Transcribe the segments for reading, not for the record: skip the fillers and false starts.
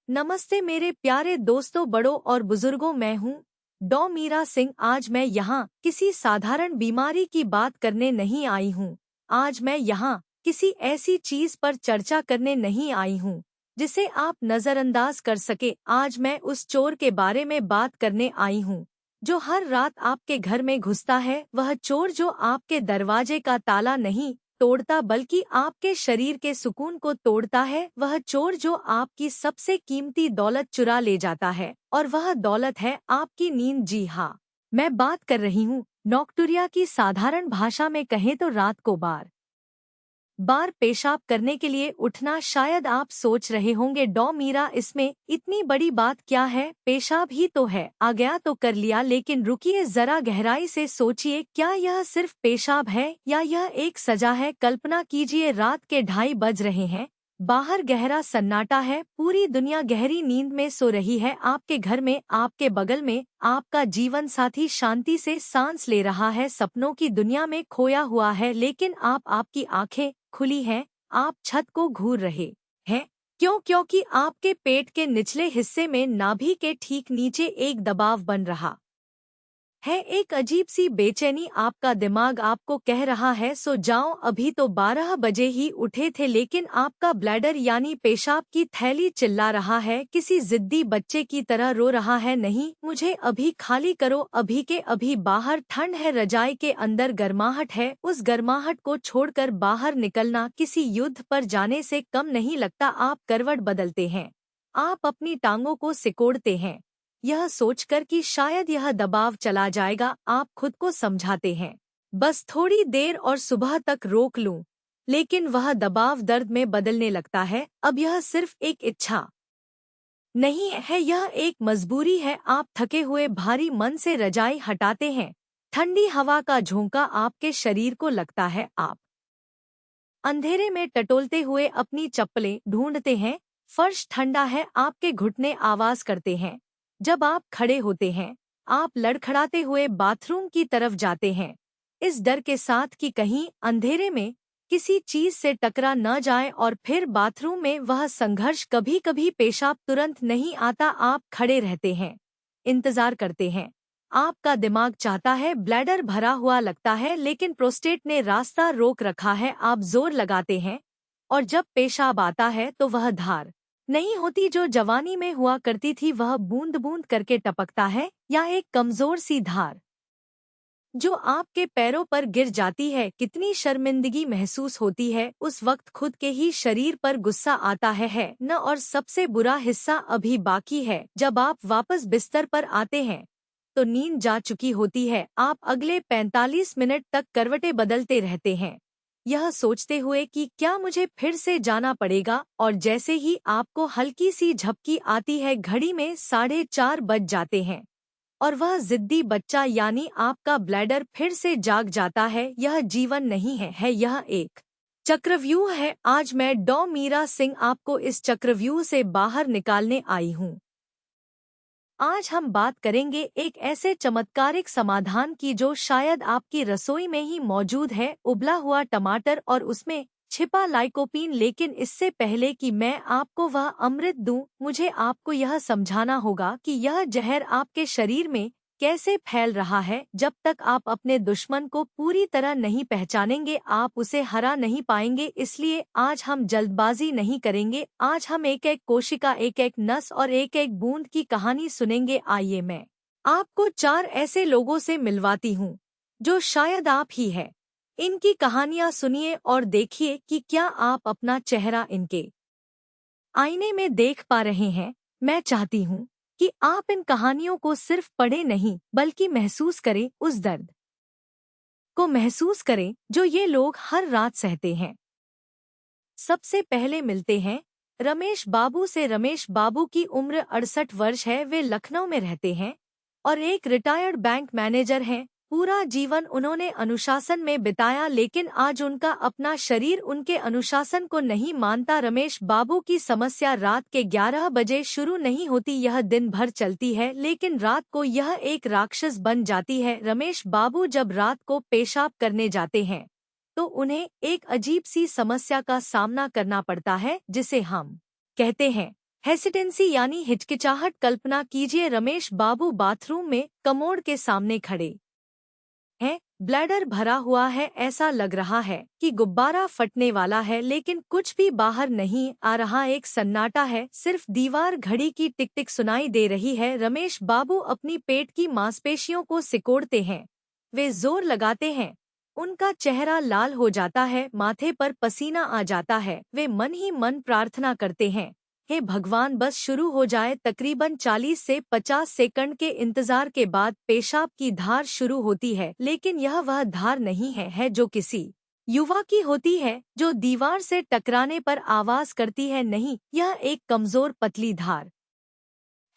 नमस्ते मेरे प्यारे दोस्तों, बड़ों और बुजुर्गों। मैं हूँ डॉ मीरा सिंह। आज मैं यहाँ किसी साधारण बीमारी की बात करने नहीं आई हूँ। आज मैं यहाँ किसी ऐसी चीज पर चर्चा करने नहीं आई हूँ जिसे आप नजरअंदाज कर सके। आज मैं उस चोर के बारे में बात करने आई हूँ जो हर रात आपके घर में घुसता है। वह चोर जो आपके दरवाजे का ताला नहीं तोड़ता बल्कि आपके शरीर के सुकून को तोड़ता है। वह चोर जो आपकी सबसे कीमती दौलत चुरा ले जाता है, और वह दौलत है आपकी नींद। जी हाँ, मैं बात कर रही हूँ नॉक्टुरिया की। साधारण भाषा में कहें तो रात को बार बार पेशाब करने के लिए उठना। शायद आप सोच रहे होंगे, डॉ मीरा, इसमें इतनी बड़ी बात क्या है? पेशाब ही तो है, आ गया तो कर लिया। लेकिन रुकिए, जरा गहराई से सोचिए। क्या यह सिर्फ पेशाब है या यह एक सजा है? कल्पना कीजिए, रात के 2:30 बज रहे हैं, बाहर गहरा सन्नाटा है, पूरी दुनिया गहरी नींद में सो रही है। आपके घर में, आपके बगल में आपका जीवन साथी शांति से सांस ले रहा है, सपनों की दुनिया में खोया हुआ है। लेकिन आपकी आंखें खुली हैं, आप छत को घूर रहे हैं। क्यों? क्योंकि आपके पेट के निचले हिस्से में, नाभि के ठीक नीचे, एक दबाव बन रहा है, एक अजीब सी बेचैनी। आपका दिमाग आपको कह रहा है, सो जाओ, अभी तो 12 बजे ही उठे थे। लेकिन आपका ब्लैडर यानी पेशाब की थैली चिल्ला रहा है, किसी जिद्दी बच्चे की तरह रो रहा है, नहीं, मुझे अभी खाली करो, अभी के अभी। बाहर ठंड है, रजाई के अंदर गर्माहट है। उस गर्माहट को छोड़कर बाहर निकलना किसी युद्ध पर जाने से कम नहीं लगता। आप करवट बदलते हैं, आप अपनी टांगों को सिकोड़ते हैं, यह सोचकर कि शायद यह दबाव चला जाएगा। आप खुद को समझाते हैं, बस थोड़ी देर और सुबह तक रोक लूं। लेकिन वह दबाव दर्द में बदलने लगता है। अब यह सिर्फ एक इच्छा नहीं है, यह एक मजबूरी है। आप थके हुए भारी मन से रजाई हटाते हैं, ठंडी हवा का झोंका आपके शरीर को लगता है। आप अंधेरे में टटोलते हुए अपनी चप्पलें ढूंढते हैं, फर्श ठंडा है, आपके घुटने आवाज करते हैं। जब आप खड़े होते हैं, आप लड़खड़ाते हुए बाथरूम की तरफ जाते हैं, इस डर के साथ कि कहीं अंधेरे में किसी चीज से टकरा न जाए। और फिर बाथरूम में वह संघर्ष, कभी कभी पेशाब तुरंत नहीं आता। आप खड़े रहते हैं, इंतजार करते हैं। आपका दिमाग चाहता है, ब्लैडर भरा हुआ लगता है, लेकिन प्रोस्टेट ने रास्ता रोक रखा है। आप जोर लगाते हैं, और जब पेशाब आता है तो वह धार नहीं होती जो जवानी में हुआ करती थी। वह बूंद बूंद करके टपकता है, या एक कमजोर सी धार जो आपके पैरों पर गिर जाती है। कितनी शर्मिंदगी महसूस होती है उस वक्त, खुद के ही शरीर पर गुस्सा आता है न। और सबसे बुरा हिस्सा अभी बाकी है। जब आप वापस बिस्तर पर आते हैं तो नींद जा चुकी होती है। आप अगले 45 मिनट तक करवटें बदलते रहते हैं, यह सोचते हुए कि क्या मुझे फिर से जाना पड़ेगा। और जैसे ही आपको हल्की सी झपकी आती है, घड़ी में 4:30 बज जाते हैं, और वह जिद्दी बच्चा यानी आपका ब्लैडर फिर से जाग जाता है। यह जीवन नहीं है, यह एक चक्रव्यूह है। आज मैं डॉ मीरा सिंह आपको इस चक्रव्यूह से बाहर निकालने आई हूँ। आज हम बात करेंगे एक ऐसे चमत्कारिक समाधान की जो शायद आपकी रसोई में ही मौजूद है, उबला हुआ टमाटर और उसमें छिपा लाइकोपीन। लेकिन इससे पहले कि मैं आपको वह अमृत दूं, मुझे आपको यह समझाना होगा कि यह जहर आपके शरीर में कैसे फैल रहा है। जब तक आप अपने दुश्मन को पूरी तरह नहीं पहचानेंगे, आप उसे हरा नहीं पाएंगे। इसलिए आज हम जल्दबाजी नहीं करेंगे। आज हम एक एक कोशिका, एक एक नस और एक एक बूंद की कहानी सुनेंगे। आइए मैं आपको 4 ऐसे लोगों से मिलवाती हूँ जो शायद आप ही है। इनकी कहानियां सुनिए और देखिए कि क्या आप अपना चेहरा इनके आईने में देख पा रहे हैं। मैं चाहती हूँ कि आप इन कहानियों को सिर्फ पढ़ें नहीं, बल्कि महसूस करें, उस दर्द को महसूस करें जो ये लोग हर रात सहते हैं। सबसे पहले मिलते हैं रमेश बाबू से। रमेश बाबू की उम्र 68 वर्ष है। वे लखनऊ में रहते हैं और एक रिटायर्ड बैंक मैनेजर हैं। पूरा जीवन उन्होंने अनुशासन में बिताया, लेकिन आज उनका अपना शरीर उनके अनुशासन को नहीं मानता। रमेश बाबू की समस्या रात के 11 बजे शुरू नहीं होती, यह दिन भर चलती है, लेकिन रात को यह एक राक्षस बन जाती है। रमेश बाबू जब रात को पेशाब करने जाते हैं तो उन्हें एक अजीब सी समस्या का सामना करना पड़ता है, जिसे हम कहते हैं हेसिटेंसी यानी हिचकिचाहट। कल्पना कीजिए रमेश बाबू बाथरूम में कमोड के सामने खड़े हैं। ब्लैडर भरा हुआ है, ऐसा लग रहा है कि गुब्बारा फटने वाला है, लेकिन कुछ भी बाहर नहीं आ रहा। एक सन्नाटा है, सिर्फ दीवार घड़ी की टिक टिक सुनाई दे रही है। रमेश बाबू अपनी पेट की मांसपेशियों को सिकोड़ते हैं, वे जोर लगाते हैं, उनका चेहरा लाल हो जाता है, माथे पर पसीना आ जाता है। वे मन ही मन प्रार्थना करते हैं, हे भगवान बस शुरू हो जाए। तकरीबन 40 से 50 सेकंड के इंतजार के बाद पेशाब की धार शुरू होती है, लेकिन यह वह धार नहीं है जो किसी युवा की होती है जो दीवार से टकराने पर आवाज करती है। नहीं, यह एक कमजोर पतली धार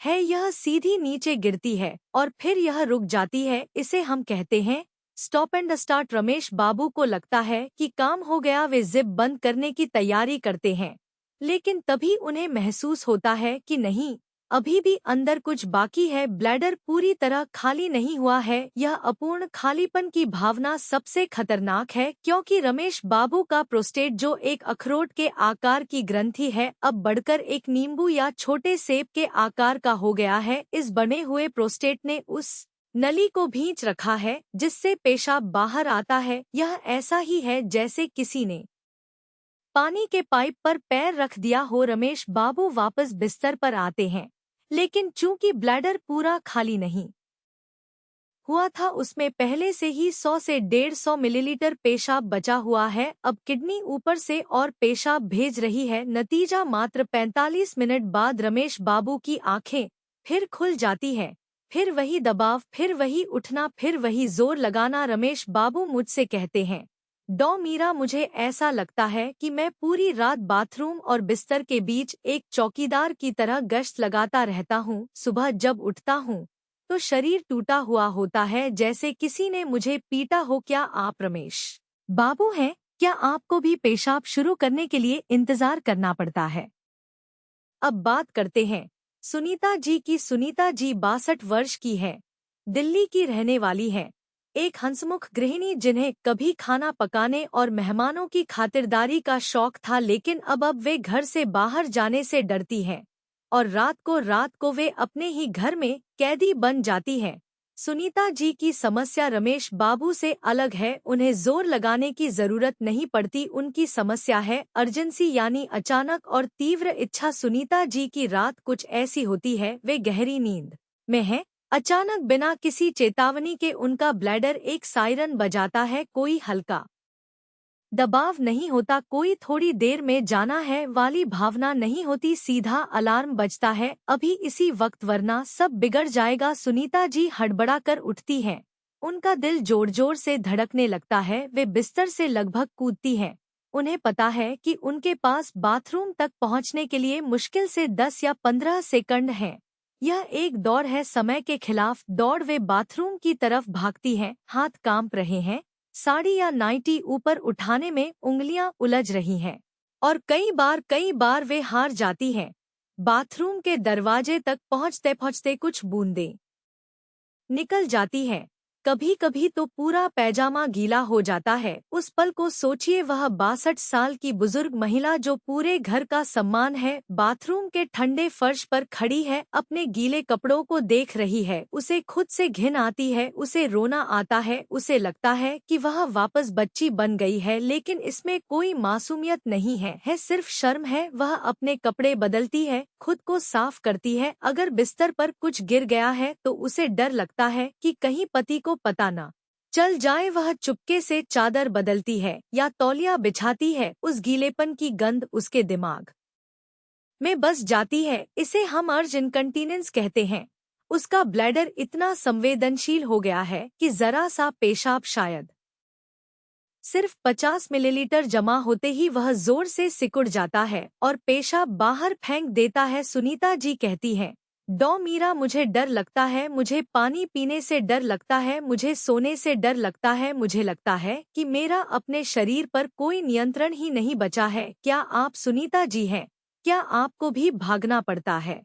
है, यह सीधी नीचे गिरती है और फिर यह रुक जाती है। इसे हम कहते हैं स्टॉप एंड स्टार्ट। रमेश बाबू को लगता है कि काम हो गया, वे जिप बंद करने की तैयारी करते हैं, लेकिन तभी उन्हें महसूस होता है कि नहीं, अभी भी अंदर कुछ बाकी है। ब्लैडर पूरी तरह खाली नहीं हुआ है। यह अपूर्ण खालीपन की भावना सबसे खतरनाक है, क्योंकि रमेश बाबू का प्रोस्टेट, जो एक अखरोट के आकार की ग्रंथि है, अब बढ़कर एक नींबू या छोटे सेब के आकार का हो गया है। इस बने हुए प्रोस्टेट ने उस नली को भींच रखा है जिससे पेशाब बाहर आता है। यह ऐसा ही है जैसे किसी ने पानी के पाइप पर पैर रख दिया हो। रमेश बाबू वापस बिस्तर पर आते हैं, लेकिन चूंकि ब्लैडर पूरा खाली नहीं हुआ था, उसमें पहले से ही 100 से 150 मिलीलीटर पेशाब बचा हुआ है। अब किडनी ऊपर से और पेशाब भेज रही है। नतीजा मात्र 45 मिनट बाद रमेश बाबू की आंखें फिर खुल जाती है। फिर वही दबाव, फिर वही उठना, फिर वही जोर लगाना। रमेश बाबू मुझसे कहते हैं, डॉ मीरा, मुझे ऐसा लगता है कि मैं पूरी रात बाथरूम और बिस्तर के बीच एक चौकीदार की तरह गश्त लगाता रहता हूँ। सुबह जब उठता हूँ तो शरीर टूटा हुआ होता है, जैसे किसी ने मुझे पीटा हो। क्या आप रमेश बाबू हैं? क्या आपको भी पेशाब शुरू करने के लिए इंतजार करना पड़ता है? अब बात करते हैं सुनीता जी की। सुनीता जी 62 वर्ष की है, दिल्ली की रहने वाली है, एक हंसमुख गृहिणी जिन्हें कभी खाना पकाने और मेहमानों की खातिरदारी का शौक था, लेकिन अब वे घर से बाहर जाने से डरती हैं और रात को वे अपने ही घर में कैदी बन जाती हैं। सुनीता जी की समस्या रमेश बाबू से अलग है, उन्हें जोर लगाने की जरूरत नहीं पड़ती। उनकी समस्या है अर्जेंसी, यानी अचानक और तीव्र इच्छा। सुनीता जी की रात कुछ ऐसी होती है, वे गहरी नींद में हैं, अचानक बिना किसी चेतावनी के उनका ब्लैडर एक सायरन बजाता है। कोई हल्का दबाव नहीं होता, कोई थोड़ी देर में जाना है वाली भावना नहीं होती, सीधा अलार्म बजता है, अभी इसी वक्त वरना सब बिगड़ जाएगा। सुनीता जी हड़बड़ा कर उठती हैं, उनका दिल जोर जोर से धड़कने लगता है, वे बिस्तर से लगभग कूदती हैं। उन्हें पता है कि उनके पास बाथरूम तक पहुंचने के लिए मुश्किल से 10 या 15 सेकंड हैं। यह एक दौड़ है, समय के खिलाफ दौड़। वे बाथरूम की तरफ भागती हैं, हाथ कांप रहे हैं, साड़ी या नाइटी ऊपर उठाने में उंगलियां उलझ रही हैं, और कई बार वे हार जाती हैं। बाथरूम के दरवाजे तक पहुंचते पहुंचते कुछ बूंदें निकल जाती हैं, कभी कभी तो पूरा पैजामा गीला हो जाता है। उस पल को सोचिए, वह 62 साल की बुजुर्ग महिला जो पूरे घर का सम्मान है, बाथरूम के ठंडे फर्श पर खड़ी है, अपने गीले कपड़ों को देख रही है। उसे खुद से घिन आती है, उसे रोना आता है, उसे लगता है कि वह वापस बच्ची बन गई है, लेकिन इसमें कोई मासूमियत नहीं है, सिर्फ शर्म है। वह अपने कपड़े बदलती है, खुद को साफ करती है, अगर बिस्तर पर कुछ गिर गया है तो उसे डर लगता है कि कहीं पति को पता न चल जाए। वह चुपके से चादर बदलती है या तौलिया बिछाती है, उस गीलेपन की गंध उसके दिमाग में बस जाती है। इसे हम अर्ज इनकंटीनेंस कहते हैं। उसका ब्लैडर इतना संवेदनशील हो गया है कि जरा सा पेशाब, शायद सिर्फ 50 मिलीलीटर जमा होते ही वह जोर से सिकुड़ जाता है और पेशाब बाहर फेंक देता है। सुनीता जी कहती हैं, डॉ मीरा, मुझे डर लगता है, मुझे पानी पीने से डर लगता है, मुझे सोने से डर लगता है, मुझे लगता है कि मेरा अपने शरीर पर कोई नियंत्रण ही नहीं बचा है। क्या आप सुनीता जी हैं? क्या आपको भी भागना पड़ता है?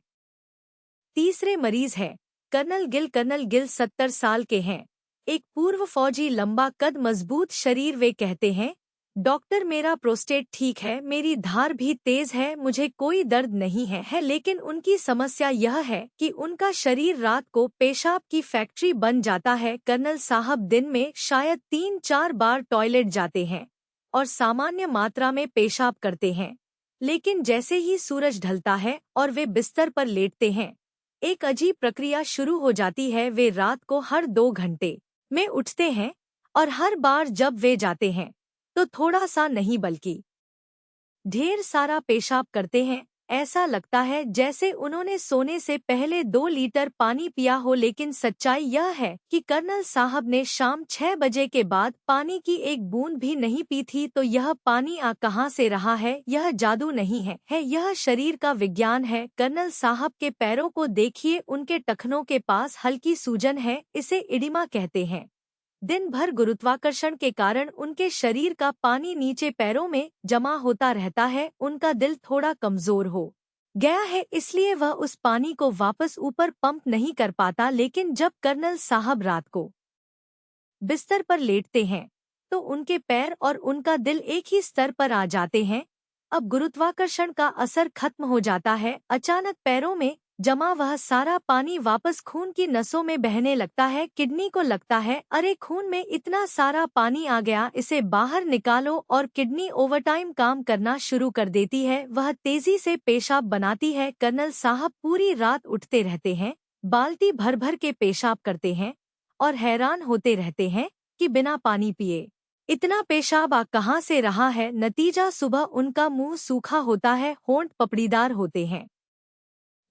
तीसरे मरीज है कर्नल गिल। कर्नल गिल 70 साल के हैं, एक पूर्व फौजी, लंबा कद, मजबूत शरीर। वे कहते हैं, डॉक्टर, मेरा प्रोस्टेट ठीक है, मेरी धार भी तेज है, मुझे कोई दर्द नहीं है, लेकिन उनकी समस्या यह है कि उनका शरीर रात को पेशाब की फैक्ट्री बन जाता है। कर्नल साहब दिन में शायद 3-4 बार टॉयलेट जाते हैं और सामान्य मात्रा में पेशाब करते हैं, लेकिन जैसे ही सूरज ढलता है और वे बिस्तर पर लेटते हैं, एक अजीब प्रक्रिया शुरू हो जाती है। वे रात को हर 2 घंटे में उठते हैं और हर बार जब वे जाते हैं तो थोड़ा सा नहीं बल्कि ढेर सारा पेशाब करते हैं। ऐसा लगता है जैसे उन्होंने सोने से पहले 2 लीटर पानी पिया हो, लेकिन सच्चाई यह है कि कर्नल साहब ने शाम 6 बजे के बाद पानी की एक बूंद भी नहीं पी थी। तो यह पानी आ कहाँ से रहा है? यह जादू नहीं है, यह शरीर का विज्ञान है। कर्नल साहब के पैरों को देखिए, उनके टखनों के पास हल्की सूजन है, इसे इडिमा कहते हैं। दिन भर गुरुत्वाकर्षण के कारण उनके शरीर का पानी नीचे पैरों में जमा होता रहता है। उनका दिल थोड़ा कमजोर हो गया है, इसलिए वह उस पानी को वापस ऊपर पंप नहीं कर पाता। लेकिन जब कर्नल साहब रात को बिस्तर पर लेटते हैं तो उनके पैर और उनका दिल एक ही स्तर पर आ जाते हैं। अब गुरुत्वाकर्षण का असर खत्म हो जाता है। अचानक पैरों में जमा वह सारा पानी वापस खून की नसों में बहने लगता है। किडनी को लगता है, अरे खून में इतना सारा पानी आ गया, इसे बाहर निकालो, और किडनी ओवरटाइम काम करना शुरू कर देती है। वह तेजी से पेशाब बनाती है। कर्नल साहब पूरी रात उठते रहते हैं, बाल्टी भर भर के पेशाब करते हैं और हैरान होते रहते हैं कि बिना पानी पिए इतना पेशाब आ कहाँ से रहा है। नतीजा, सुबह उनका मुंह सूखा होता है, होंठ पपड़ीदार होते हैं,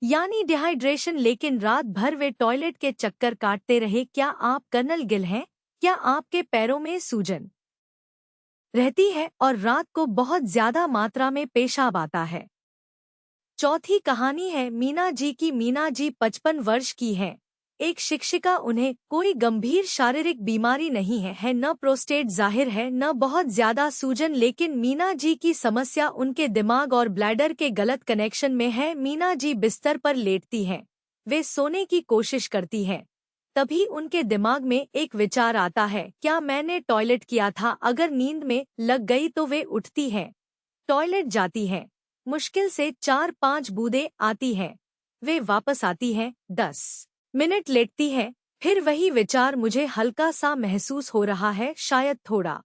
यानी डिहाइड्रेशन। लेकिन रात भर वे टॉयलेट के चक्कर काटते रहे। क्या आप कर्नल गिल हैं? क्या आपके पैरों में सूजन रहती है और रात को बहुत ज्यादा मात्रा में पेशाब आता है? चौथी कहानी है मीना जी की। मीना जी 55 वर्ष की है, एक शिक्षिका। उन्हें कोई गंभीर शारीरिक बीमारी नहीं है, न प्रोस्टेट जाहिर है, न बहुत ज्यादा सूजन। लेकिन मीना जी की समस्या उनके दिमाग और ब्लैडर के गलत कनेक्शन में है। मीना जी बिस्तर पर लेटती हैं, वे सोने की कोशिश करती हैं, तभी उनके दिमाग में एक विचार आता है, क्या मैंने टॉयलेट किया था? अगर नींद में लग गई तो वे उठती हैं, टॉयलेट जाती हैं, मुश्किल से 4-5 बूंदें आती हैं, वे वापस आती हैं, 10 मिनट लेटती है, फिर वही विचार, मुझे हल्का सा महसूस हो रहा है, शायद थोड़ा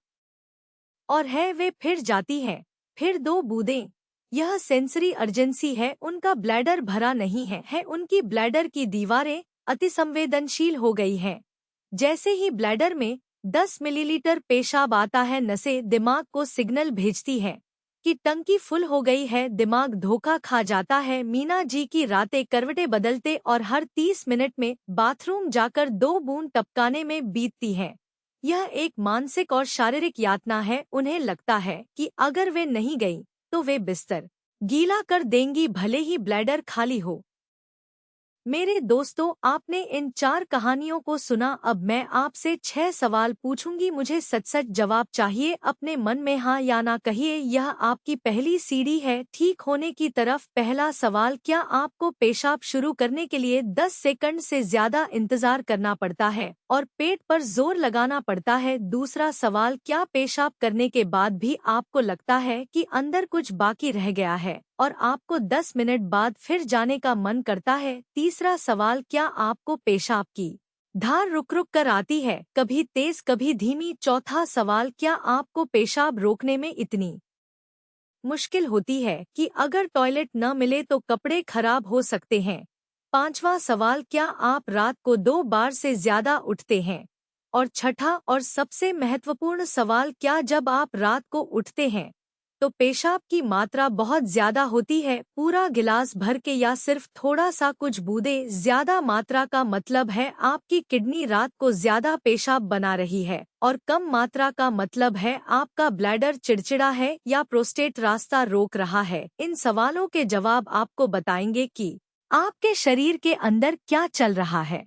और है, वे फिर जाती है, फिर 2 बूंदें। यह सेंसरी अर्जेंसी है, उनका ब्लैडर भरा नहीं है, उनकी ब्लैडर की दीवारें अतिसंवेदनशील हो गई हैं। जैसे ही ब्लैडर में 10 मिलीलीटर पेशाब आता है, नसें दिमाग को सिग्नल भेजती है कि टंकी फुल हो गई है। दिमाग धोखा खा जाता है। मीना जी की रातें करवटें बदलते और हर 30 मिनट में बाथरूम जाकर 2 बूंद टपकाने में बीतती हैं। यह एक मानसिक और शारीरिक यातना है। उन्हें लगता है कि अगर वे नहीं गईं तो वे बिस्तर गीला कर देंगी, भले ही ब्लैडर खाली हो। मेरे दोस्तों, आपने इन 4 कहानियों को सुना। अब मैं आपसे 6 सवाल पूछूंगी, मुझे सच-सच जवाब चाहिए। अपने मन में हाँ या ना कहिए। यह आपकी पहली सीढ़ी है ठीक होने की तरफ। पहला सवाल, क्या आपको पेशाब शुरू करने के लिए 10 सेकंड से ज्यादा इंतजार करना पड़ता है और पेट पर जोर लगाना पड़ता है? दूसरा सवाल, क्या पेशाब करने के बाद भी आपको लगता है कि अंदर कुछ बाकी रह गया है और आपको 10 मिनट बाद फिर जाने का मन करता है? तीसरा सवाल, क्या आपको पेशाब की धार रुक रुक कर आती है, कभी तेज कभी धीमी? चौथा सवाल, क्या आपको पेशाब रोकने में इतनी मुश्किल होती है कि अगर टॉयलेट न मिले तो कपड़े खराब हो सकते हैं? पांचवा सवाल, क्या आप रात को 2 बार से ज्यादा उठते हैं? और छठा और सबसे महत्वपूर्ण सवाल, क्या जब आप रात को उठते हैं तो पेशाब की मात्रा बहुत ज्यादा होती है, पूरा गिलास भर के या सिर्फ थोड़ा सा कुछ बूंदें? ज्यादा मात्रा का मतलब है आपकी किडनी रात को ज्यादा पेशाब बना रही है और कम मात्रा का मतलब है आपका ब्लैडर चिड़चिड़ा है या प्रोस्टेट रास्ता रोक रहा है। इन सवालों के जवाब आपको बताएंगे कि आपके शरीर के अंदर क्या चल रहा है।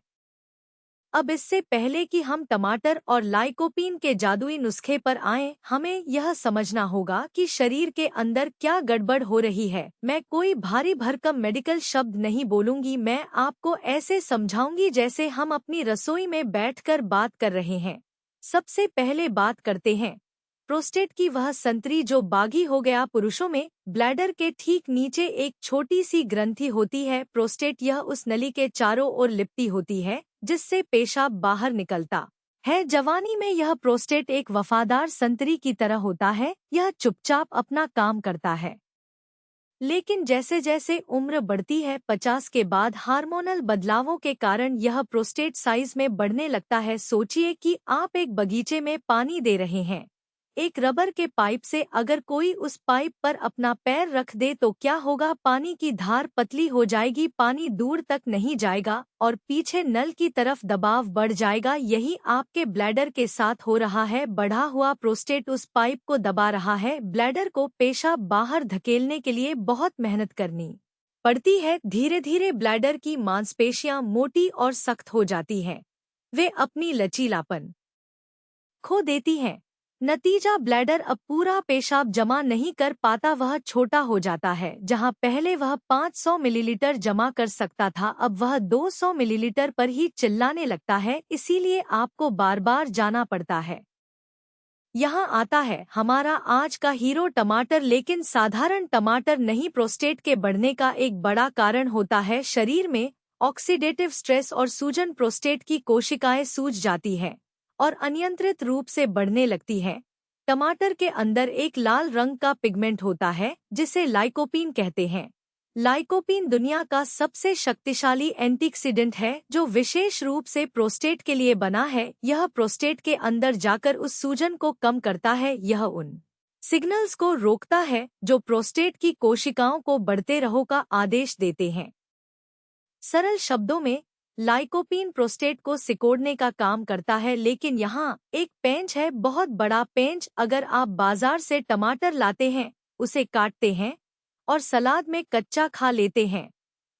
अब इससे पहले कि हम टमाटर और लाइकोपीन के जादुई नुस्खे पर आएं, हमें यह समझना होगा कि शरीर के अंदर क्या गड़बड़ हो रही है। मैं कोई भारी भरकम मेडिकल शब्द नहीं बोलूंगी, मैं आपको ऐसे समझाऊंगी जैसे हम अपनी रसोई में बैठकर बात कर रहे हैं। सबसे पहले बात करते हैं प्रोस्टेट की वह संतरी जो बागी हो गया। पुरुषों में ब्लैडर के ठीक नीचे एक छोटी सी ग्रंथि होती है प्रोस्टेट, यह उस नली के चारों ओर लिपटी होती है जिससे पेशाब बाहर निकलता है। जवानी में यह प्रोस्टेट एक वफादार संतरी की तरह होता है, यह चुपचाप अपना काम करता है। लेकिन जैसे जैसे उम्र बढ़ती है 50 के बाद हार्मोनल बदलावों के कारण यह प्रोस्टेट साइज में बढ़ने लगता है। सोचिए कि आप एक बगीचे में पानी दे रहे हैं, एक रबर के पाइप से अगर कोई उस पाइप पर अपना पैर रख दे तो क्या होगा? पानी की धार पतली हो जाएगी, पानी दूर तक नहीं जाएगा और पीछे नल की तरफ दबाव बढ़ जाएगा। यही आपके ब्लैडर के साथ हो रहा है। बढ़ा हुआ प्रोस्टेट उस पाइप को दबा रहा है। ब्लैडर को पेशाब बाहर धकेलने के लिए बहुत मेहनत करनी पड़ती है। धीरे धीरे ब्लैडर की मांसपेशियां मोटी और सख्त हो जाती हैं, वे अपनी लचीलापन खो देती हैं। नतीजा, ब्लैडर अब पूरा पेशाब जमा नहीं कर पाता, वह छोटा हो जाता है। जहां पहले वह 500 मिलीलीटर जमा कर सकता था, अब वह 200 मिलीलीटर पर ही चिल्लाने लगता है। इसीलिए आपको बार बार जाना पड़ता है। यहाँ आता है हमारा आज का हीरो, टमाटर। लेकिन साधारण टमाटर नहीं, प्रोस्टेट के बढ़ने का एक बड़ा कारण होता है शरीर में ऑक्सीडेटिव स्ट्रेस और सूजन। प्रोस्टेट की कोशिकाएं सूज जाती हैं और अनियंत्रित रूप से बढ़ने लगती है। टमाटर के अंदर एक लाल रंग का पिगमेंट होता है जिसे लाइकोपीन कहते हैं। लाइकोपीन दुनिया का सबसे शक्तिशाली एंटीऑक्सीडेंट है जो विशेष रूप से प्रोस्टेट के लिए बना है। यह प्रोस्टेट के अंदर जाकर उस सूजन को कम करता है। यह उन सिग्नल्स को रोकता है जो प्रोस्टेट की कोशिकाओं को बढ़ते रहो का आदेश देते हैं। सरल शब्दों में लाइकोपीन प्रोस्टेट को सिकोड़ने का काम करता है। लेकिन यहाँ एक पेंच है, बहुत बड़ा पेंच। अगर आप बाजार से टमाटर लाते हैं, उसे काटते हैं और सलाद में कच्चा खा लेते हैं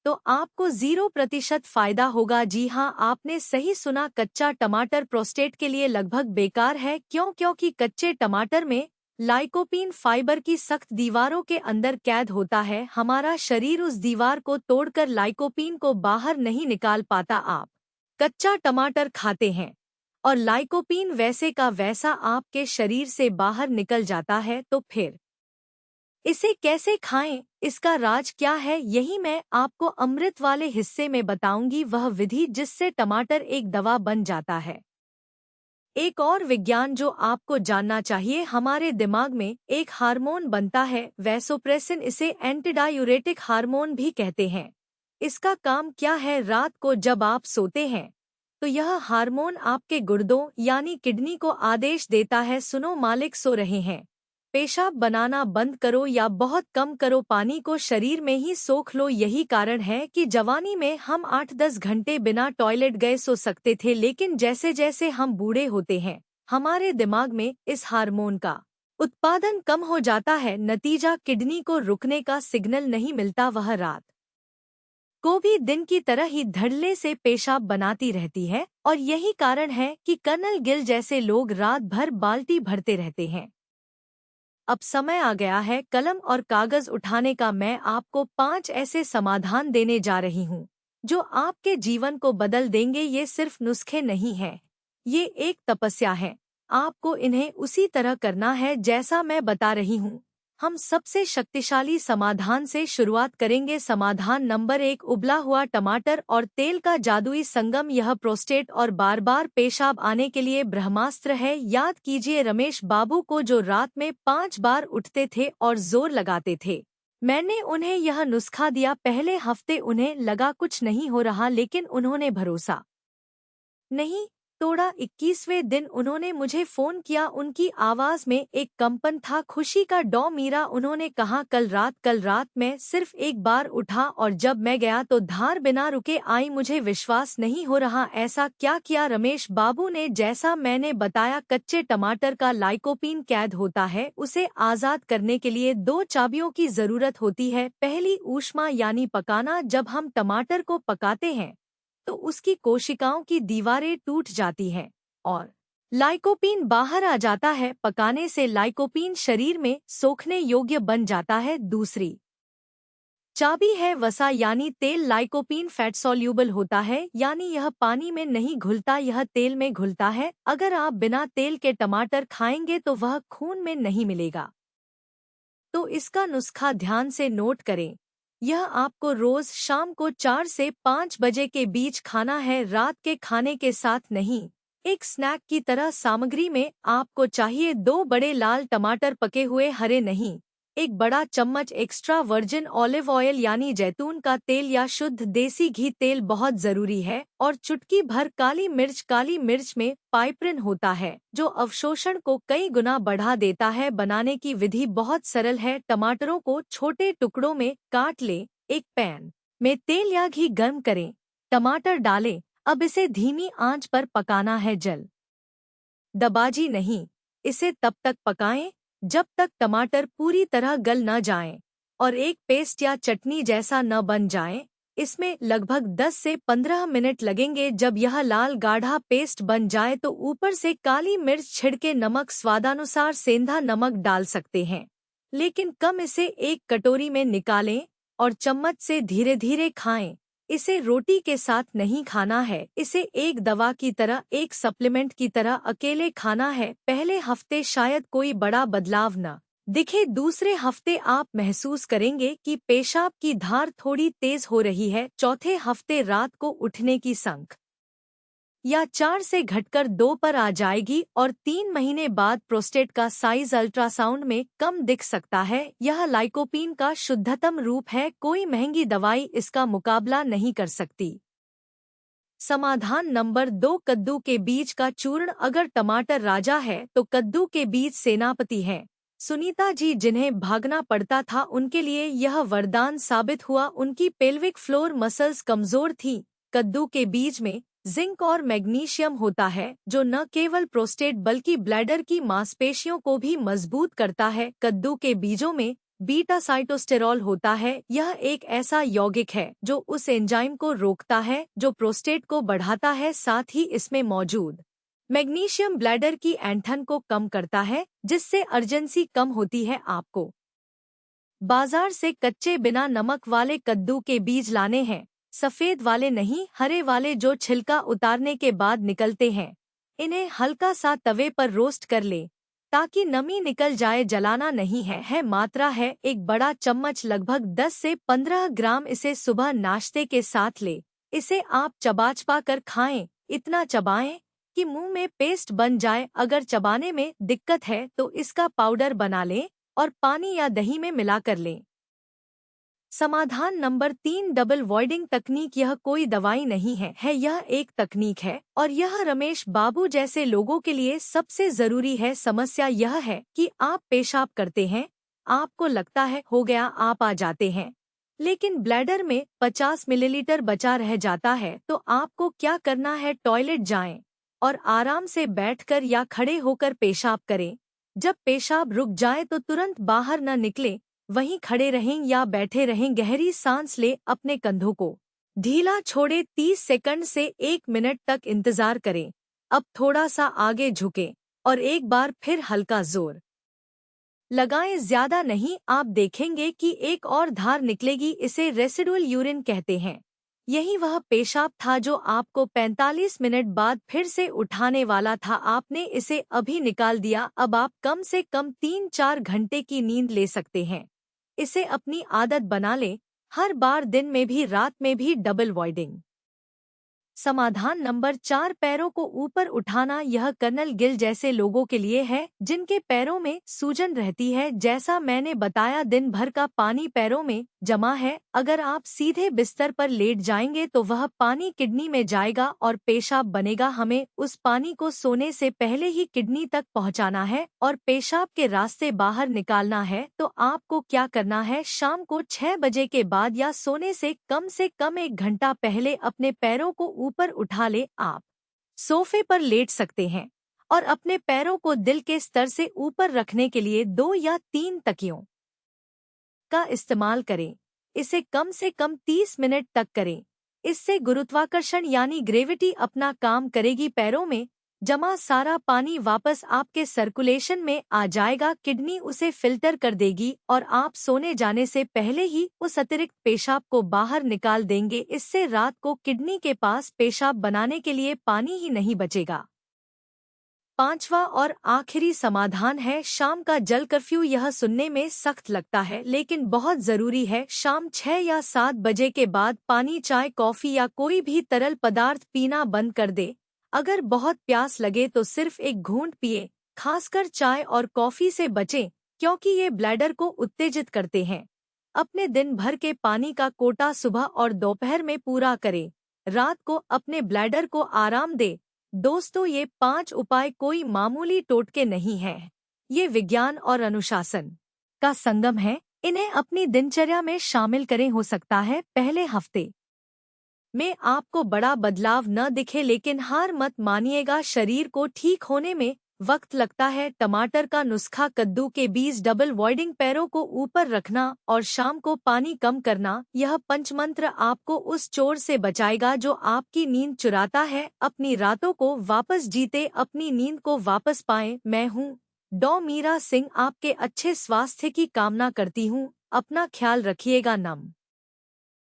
तो आपको 0% फायदा होगा। जी हाँ, आपने सही सुना, कच्चा टमाटर प्रोस्टेट के लिए लगभग बेकार है। क्यों? क्योंकि कच्चे टमाटर में लाइकोपीन फाइबर की सख्त दीवारों के अंदर कैद होता है। हमारा शरीर उस दीवार को तोड़कर लाइकोपीन को बाहर नहीं निकाल पाता। आप कच्चा टमाटर खाते हैं और लाइकोपीन वैसे का वैसा आपके शरीर से बाहर निकल जाता है, तो फिर इसे कैसे खाएं? इसका राज क्या है? यही मैं आपको अमृत वाले हिस्से में बताऊंगी, वह विधि जिससे टमाटर एक दवा बन जाता है। एक और विज्ञान जो आपको जानना चाहिए, हमारे दिमाग में एक हार्मोन बनता है वैसोप्रेसिन, इसे एंटीडायूरेटिक हार्मोन भी कहते हैं। इसका काम क्या है? रात को जब आप सोते हैं तो यह हार्मोन आपके गुर्दों यानी किडनी को आदेश देता है, सुनो मालिक सो रहे हैं, पेशाब बनाना बंद करो या बहुत कम करो, पानी को शरीर में ही सोख लो। यही कारण है कि जवानी में हम 8-10 घंटे बिना टॉयलेट गए सो सकते थे, लेकिन जैसे जैसे हम बूढ़े होते हैं हमारे दिमाग में इस हार्मोन का उत्पादन कम हो जाता है। नतीजा, किडनी को रुकने का सिग्नल नहीं मिलता, वह रात को भी दिन की तरह ही धड़ल्ले से पेशाब बनाती रहती है। और यही कारण है कि कर्नल गिल जैसे लोग रात भर बाल्टी भरते रहते हैं। अब समय आ गया है कलम और कागज उठाने का। मैं आपको 5 ऐसे समाधान देने जा रही हूँ जो आपके जीवन को बदल देंगे। ये सिर्फ नुस्खे नहीं हैं, ये एक तपस्या है। आपको इन्हें उसी तरह करना है जैसा मैं बता रही हूँ। हम सबसे शक्तिशाली समाधान से शुरुआत करेंगे। समाधान नंबर 1, उबला हुआ टमाटर और तेल का जादुई संगम। यह प्रोस्टेट और बार बार पेशाब आने के लिए ब्रह्मास्त्र है। याद कीजिए रमेश बाबू को जो रात में 5 बार उठते थे और जोर लगाते थे। मैंने उन्हें यह नुस्खा दिया। पहले हफ्ते उन्हें लगा कुछ नहीं हो रहा, लेकिन उन्होंने भरोसा नहीं तोड़ा। 21वें दिन उन्होंने मुझे फोन किया, उनकी आवाज में एक कंपन था, खुशी का। डॉ मीरा, उन्होंने कहा कल रात मैं सिर्फ एक बार उठा और जब मैं गया तो धार बिना रुके आई, मुझे विश्वास नहीं हो रहा। ऐसा क्या किया? रमेश बाबू ने जैसा मैंने बताया, कच्चे टमाटर का लाइकोपीन कैद होता है। उसे आजाद करने के लिए 2 चाबियों की जरूरत होती है। पहली, ऊष्मा यानी पकाना। जब हम टमाटर को पकाते हैं तो उसकी कोशिकाओं की दीवारें टूट जाती हैं और लाइकोपीन बाहर आ जाता है। पकाने से लाइकोपीन शरीर में सोखने योग्य बन जाता है। दूसरी चाबी है वसा यानी तेल। लाइकोपीन फैट सॉल्यूबल होता है यानी यह पानी में नहीं घुलता, यह तेल में घुलता है। अगर आप बिना तेल के टमाटर खाएंगे तो वह खून में नहीं मिलेगा। तो इसका नुस्खा ध्यान से नोट करें। यह आपको रोज शाम को 4 से 5 बजे के बीच खाना है, रात के खाने के साथ नहीं। एक स्नैक की तरह सामग्री में आपको चाहिए 2 बड़े लाल टमाटर, पके हुए हरे नहीं, एक बड़ा चम्मच एक्स्ट्रा वर्जिन ऑलिव ऑयल यानी जैतून का तेल या शुद्ध देसी घी तेल बहुत जरूरी है, और चुटकी भर काली मिर्च। काली मिर्च में पाइपरिन होता है जो अवशोषण को कई गुना बढ़ा देता है। बनाने की विधि बहुत सरल है। टमाटरों को छोटे टुकड़ों में काट लें। एक पैन में तेल या घी गर्म करें, टमाटर डालें। अब इसे धीमी आंच पर पकाना है, जल दबाजी नहीं। इसे तब तक पकाएं जब तक टमाटर पूरी तरह गल न जाएं और एक पेस्ट या चटनी जैसा न बन जाए। इसमें लगभग 10 से 15 मिनट लगेंगे। जब यह लाल गाढ़ा पेस्ट बन जाए तो ऊपर से काली मिर्च छिड़के, नमक स्वादानुसार, सेंधा नमक डाल सकते हैं लेकिन कम। इसे एक कटोरी में निकालें और चम्मच से धीरे धीरे खाएं। इसे रोटी के साथ नहीं खाना है, इसे एक दवा की तरह, एक सप्लीमेंट की तरह अकेले खाना है। पहले हफ्ते शायद कोई बड़ा बदलाव न दिखे, दूसरे हफ्ते आप महसूस करेंगे कि पेशाब की धार थोड़ी तेज हो रही है। चौथे हफ्ते रात को उठने की संख या 4 से घटकर 2 पर आ जाएगी और 3 महीने बाद प्रोस्टेट का साइज अल्ट्रासाउंड में कम दिख सकता है। यह लाइकोपीन का शुद्धतम रूप है, कोई महंगी दवाई इसका मुकाबला नहीं कर सकती। समाधान नंबर 2, कद्दू के बीज का चूर्ण। अगर टमाटर राजा है तो कद्दू के बीज सेनापति हैं। सुनीता जी, जिन्हें भागना पड़ता था, उनके लिए यह वरदान साबित हुआ। उनकी पेल्विक फ्लोर मसल्स कमजोर थीं। कद्दू के बीज में जिंक और मैग्नीशियम होता है जो न केवल प्रोस्टेट बल्कि ब्लैडर की मांसपेशियों को भी मजबूत करता है। कद्दू के बीजों में बीटा साइटोस्टेरॉल होता है। यह एक ऐसा यौगिक है जो उस एंजाइम को रोकता है जो प्रोस्टेट को बढ़ाता है। साथ ही इसमें मौजूद मैग्नीशियम ब्लैडर की ऐंठन को कम करता है जिससे अर्जेंसी कम होती है। आपको बाजार से कच्चे बिना नमक वाले कद्दू के बीज लाने हैं, सफेद वाले नहीं, हरे वाले जो छिलका उतारने के बाद निकलते हैं। इन्हें हल्का सा तवे पर रोस्ट कर ले ताकि नमी निकल जाए, जलाना नहीं है। मात्रा है 1 बड़ा चम्मच, लगभग 10 से 15 ग्राम। इसे सुबह नाश्ते के साथ ले। इसे आप चबा कर खाएं, इतना चबाएं कि मुंह में पेस्ट बन जाए। अगर चबाने में दिक्कत है तो इसका पाउडर बना लें और पानी या दही में मिलाकर लें। समाधान नंबर 3, डबल वॉइडिंग तकनीक। यह कोई दवाई नहीं है, यह एक तकनीक है और यह रमेश बाबू जैसे लोगों के लिए सबसे जरूरी है। समस्या यह है कि आप पेशाब करते हैं, आपको लगता है हो गया, आप आ जाते हैं, लेकिन ब्लैडर में 50 मिलीलीटर बचा रह जाता है। तो आपको क्या करना है? टॉयलेट जाएं और आराम से बैठकर या खड़े होकर पेशाब करें। जब पेशाब रुक जाए तो तुरंत बाहर न निकले, वहीं खड़े रहें या बैठे रहें। गहरी सांस ले, अपने कंधों को ढीला छोड़े, 30 सेकंड से 1 मिनट तक इंतजार करें। अब थोड़ा सा आगे झुकें और एक बार फिर हल्का जोर लगाएं, ज्यादा नहीं। आप देखेंगे कि एक और धार निकलेगी, इसे रेसिडुअल यूरिन कहते हैं। यही वह पेशाब था जो आपको 45 मिनट बाद फिर से उठाने वाला था। आपने इसे अभी निकाल दिया। अब आप कम से कम 3-4 घंटे की नींद ले सकते हैं। इसे अपनी आदत बना लें, हर बार, दिन में भी रात में भी। डबल वॉइडिंग समाधान नंबर 4, पैरों को ऊपर उठाना। यह कर्नल गिल जैसे लोगों के लिए है जिनके पैरों में सूजन रहती है। जैसा मैंने बताया, दिन भर का पानी पैरों में जमा है। अगर आप सीधे बिस्तर पर लेट जाएंगे तो वह पानी किडनी में जाएगा और पेशाब बनेगा। हमें उस पानी को सोने से पहले ही किडनी तक पहुंचाना है और पेशाब के रास्ते बाहर निकालना है। तो आपको क्या करना है? शाम को 6 बजे के बाद या सोने से कम 1 घंटा पहले अपने पैरों को ऊपर उठा ले। आप सोफे पर लेट सकते हैं और अपने पैरों को दिल के स्तर से ऊपर रखने के लिए 2 या 3 तकियों का इस्तेमाल करें। इसे कम से कम 30 मिनट तक करें। इससे गुरुत्वाकर्षण यानी ग्रेविटी अपना काम करेगी। पैरों में जमा सारा पानी वापस आपके सर्कुलेशन में आ जाएगा। किडनी उसे फिल्टर कर देगी और आप सोने जाने से पहले ही उस अतिरिक्त पेशाब को बाहर निकाल देंगे। इससे रात को किडनी के पास पेशाब बनाने के लिए पानी ही नहीं बचेगा। पांचवा और आखिरी समाधान है शाम का जल कर्फ्यू। यह सुनने में सख्त लगता है लेकिन बहुत जरूरी है। शाम 6 या 7 बजे के बाद पानी, चाय, कॉफी या कोई भी तरल पदार्थ पीना बंद कर दे। अगर बहुत प्यास लगे तो सिर्फ एक घूंट पिए। खासकर चाय और कॉफी से बचें क्योंकि ये ब्लैडर को उत्तेजित करते हैं। अपने दिन भर के पानी का कोटा सुबह और दोपहर में पूरा करें। रात को अपने ब्लैडर को आराम दे। दोस्तों, ये 5 उपाय कोई मामूली टोटके नहीं हैं। ये विज्ञान और अनुशासन का संगम है। इन्हें अपनी दिनचर्या में शामिल करें। हो सकता है पहले हफ्ते में आपको बड़ा बदलाव न दिखे लेकिन हार मत मानिएगा। शरीर को ठीक होने में वक्त लगता है। टमाटर का नुस्खा, कद्दू के बीज डबल बॉइलिंग, पैरों को ऊपर रखना और शाम को पानी कम करना, यह पंचमंत्र आपको उस चोर से बचाएगा जो आपकी नींद चुराता है। अपनी रातों को वापस जीते, अपनी नींद को वापस पाएं। मैं हूँ डॉ मीरा सिंह, आपके अच्छे स्वास्थ्य की कामना करती हूँ। अपना ख्याल रखिएगा। नम।